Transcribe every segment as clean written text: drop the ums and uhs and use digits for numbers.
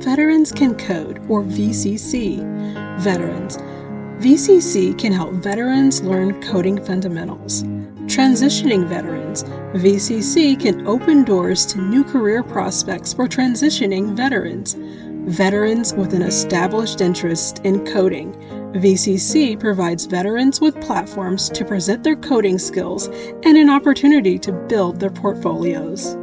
Veterans Can Code, or VCC. Veterans. VCC can help veterans learn coding fundamentals. Transitioning veterans. VCC can open doors to new career prospects for transitioning veterans. Veterans with an established interest in coding. VCC provides veterans with platforms to present their coding skills and an opportunity to build their portfolios.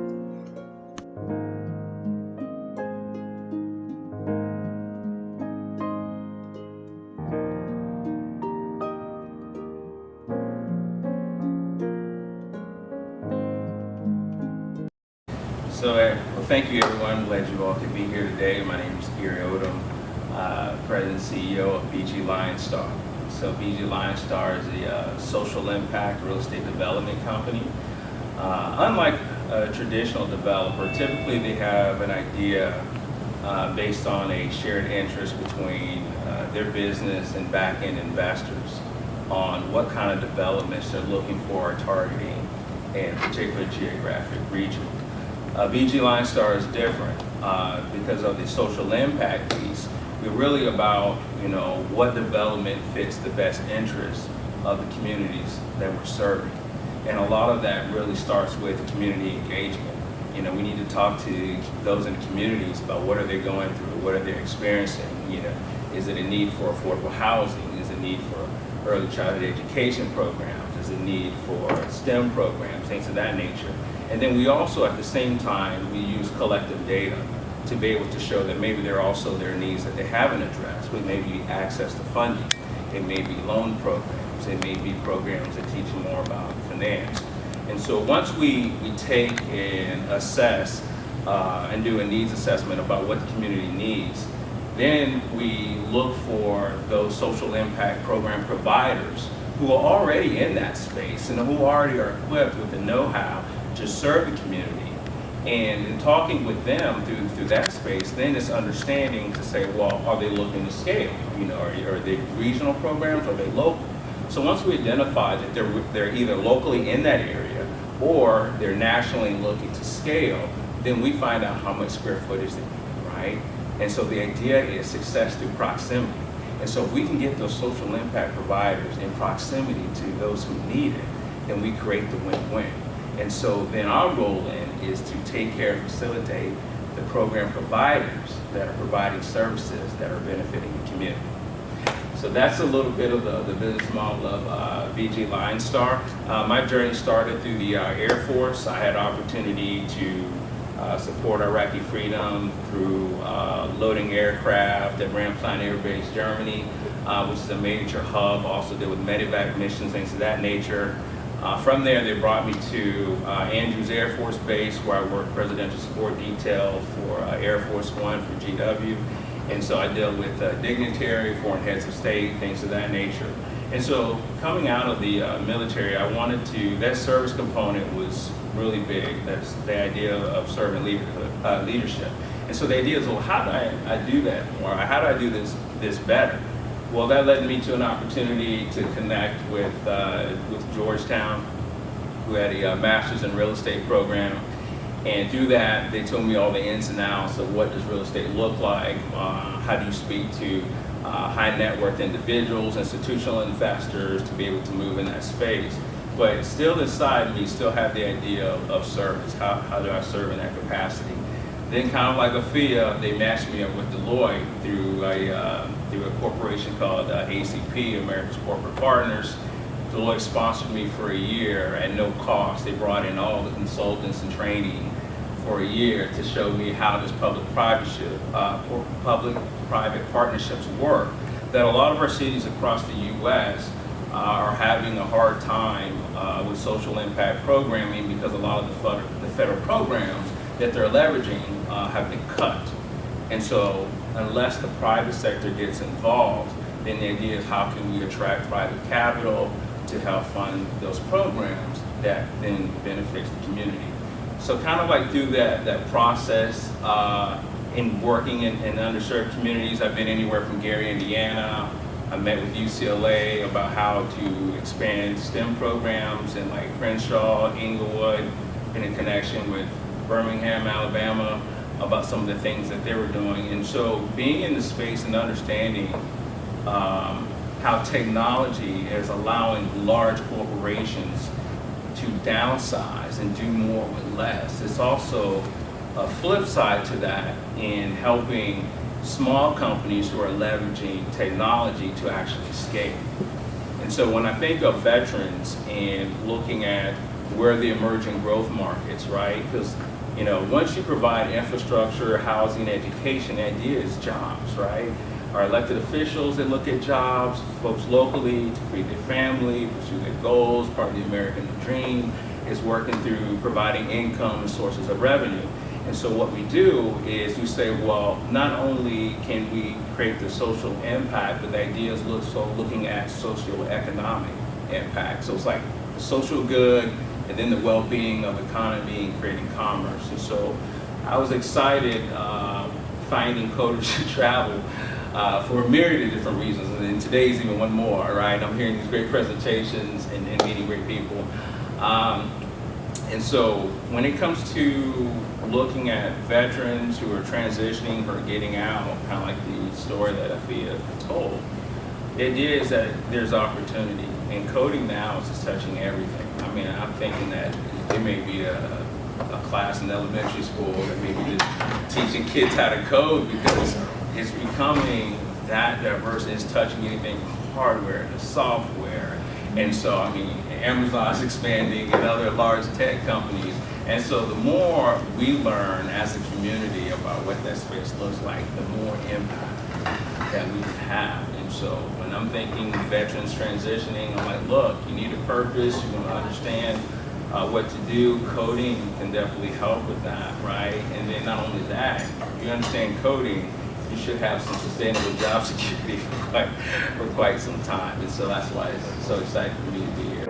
Well, thank you everyone. I'm glad you all could be here today. My name is Odum, President and CEO of BG Lionstar. So BG Lionstar is a social impact real estate development company. Unlike a traditional developer, typically they have an idea based on a shared interest between their business and back-end investors on what kind of developments they're looking for or targeting in a particular geographic region. BG Lionstar is different because of the social impact piece. We're really about, what development fits the best interests of the communities that we're serving. And a lot of that really starts with community engagement. We need to talk to those in the communities about what are they going through, what are they experiencing. Is it a need for affordable housing? Is it a need for early childhood education programs? Is it a need for STEM programs, things of that nature? And then we also, at the same time, we use collective data to be able to show that maybe there are also their needs that they haven't addressed. It may be access to funding. It may be loan programs. It may be programs that teach you more about finance. And so once we take and assess and do a needs assessment about what the community needs, then we look for those social impact program providers who are already in that space and who already are equipped with the know-how to serve the community. And in talking with them through that space, then it's understanding to say, well, are they looking to scale? Are they regional programs? Are they local? So once we identify that they're either locally in that area or they're nationally looking to scale, then we find out how much square footage they need, right? And so the idea is success through proximity. And so if we can get those social impact providers in proximity to those who need it, then we create the win-win. And so then our role then is to take care and facilitate the program providers that are providing services that are benefiting the community. So that's a little bit of the business model of BG Lionstar. My journey started through the Air Force. I had opportunity to support Iraqi freedom through loading aircraft at Ramstein Air Base, Germany, which is a major hub. Also did with medevac missions, things of that nature. From there, they brought me to Andrews Air Force Base, where I worked presidential support detail for Air Force One for GW. And so I dealt with dignitary, foreign heads of state, things of that nature. And so coming out of the military, I wanted to, that service component was really big. That's the idea of servant leadership. And so the idea is, well, how do I do that more? How do I do this better? Well, that led me to an opportunity to connect with Georgetown, who had a master's in real estate program. And through that, they told me all the ins and outs of what does real estate look like, how do you speak to high net worth individuals, institutional investors to be able to move in that space. But still inside me, still have the idea of service. How do I serve in that capacity? Then kind of like a FIA, they matched me up with Deloitte through a corporation called ACP, America's Corporate Partners. Deloitte sponsored me for a year at no cost. They brought in all the consultants and training for a year to show me how this public-private partnerships work. That a lot of our cities across the U.S. Are having a hard time with social impact programming because a lot of the federal programs that they're leveraging have been cut. And so unless the private sector gets involved, then the idea is how can we attract private capital to help fund those programs that then benefits the community. So kind of like through that process in working in underserved communities, I've been anywhere from Gary, Indiana. I met with UCLA about how to expand STEM programs in like Crenshaw, Inglewood, been in connection with Birmingham, Alabama, about some of the things that they were doing. And so being in the space and understanding how technology is allowing large corporations to downsize and do more with less. It's also a flip side to that in helping small companies who are leveraging technology to actually scale. And so when I think of veterans and looking at where the emerging growth markets, right? Because once you provide infrastructure, housing, education, the idea is jobs, right? Our elected officials that look at jobs, folks locally to feed their family, pursue their goals. Part of the American dream is working through providing income and sources of revenue. And so what we do is we say, well, not only can we create the social impact, but the idea is looking at socioeconomic impact. So it's like the social good and then the well-being of the economy and creating commerce. And so I was excited finding Coders Who Travel for a myriad of different reasons. And then today's even one more, right? I'm hearing these great presentations and meeting great people. And so when it comes to looking at veterans who are transitioning or getting out, kind of like the story that Afia told, the idea is that there's opportunity. And coding now is just touching everything. I mean, I'm thinking that there may be a class in elementary school that maybe just teaching kids how to code, because it's becoming that diverse. It's touching anything from hardware to software. And so, I mean, Amazon's expanding and other large tech companies. And so the more we learn as a community about what that space looks like, the more impact that we can have. And so when I'm thinking veterans transitioning, I'm like, look, you need a purpose, you want to understand what to do. Coding can definitely help with that, right? And then not only that, if you understand coding, you should have some sustainable job security for quite some time. And so that's why it's so exciting for me to be here.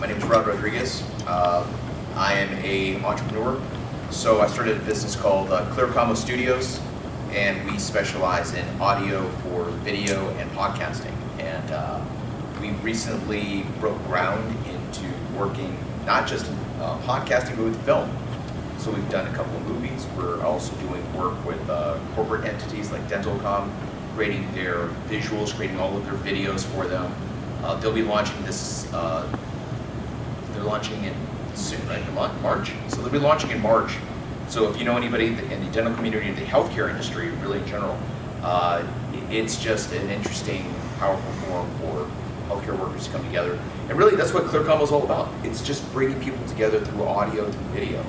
My name is Rod Rodriguez. I am an entrepreneur. So I started a business called Clear Combo Studios, and we specialize in audio for video and podcasting. And we recently broke ground into working not just in podcasting, but with film. So we've done a couple of movies. We're also doing work with corporate entities like Dentalcom, creating their visuals, creating all of their videos for them. They'll be launching this, they're launching in soon, right? March? So they'll be launching in March. So if you know anybody in the dental community, in the healthcare industry, really in general, it's just an interesting, powerful forum for healthcare workers to come together. And really, that's what Clear Combo is all about. It's just bringing people together through audio, through video.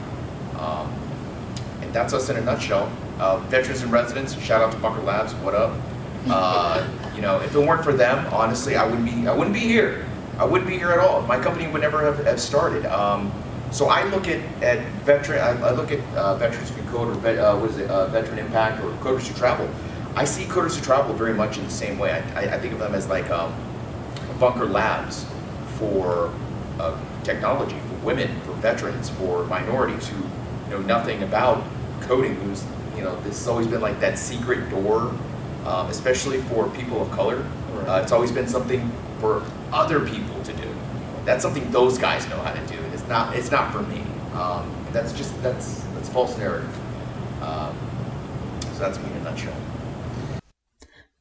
And that's us in a nutshell. Veterans and residents, shout out to Bunker Labs, what up? If it weren't for them, honestly, I wouldn't be here. I wouldn't be here at all. My company would never have started. So I look at veteran. I look at veterans who code, or veteran impact, or Coders Who Travel. I see Coders Who Travel very much in the same way. I think of them as like Bunker Labs for technology, for women, for veterans, for minorities who know nothing about coding. Who's this has always been like that secret door. Especially for people of color. It's always been something for other people to do. That's something those guys know how to do. It's not for me. That's false narrative. So that's me in a nutshell.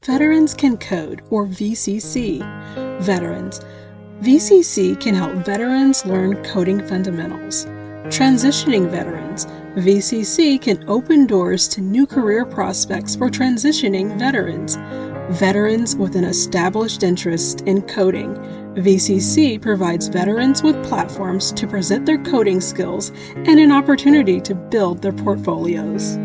Veterans Can Code, or VCC. Veterans. VCC can help veterans learn coding fundamentals. Transitioning veterans. VCC can open doors to new career prospects for transitioning veterans. Veterans with an established interest in coding. VCC provides veterans with platforms to present their coding skills and an opportunity to build their portfolios.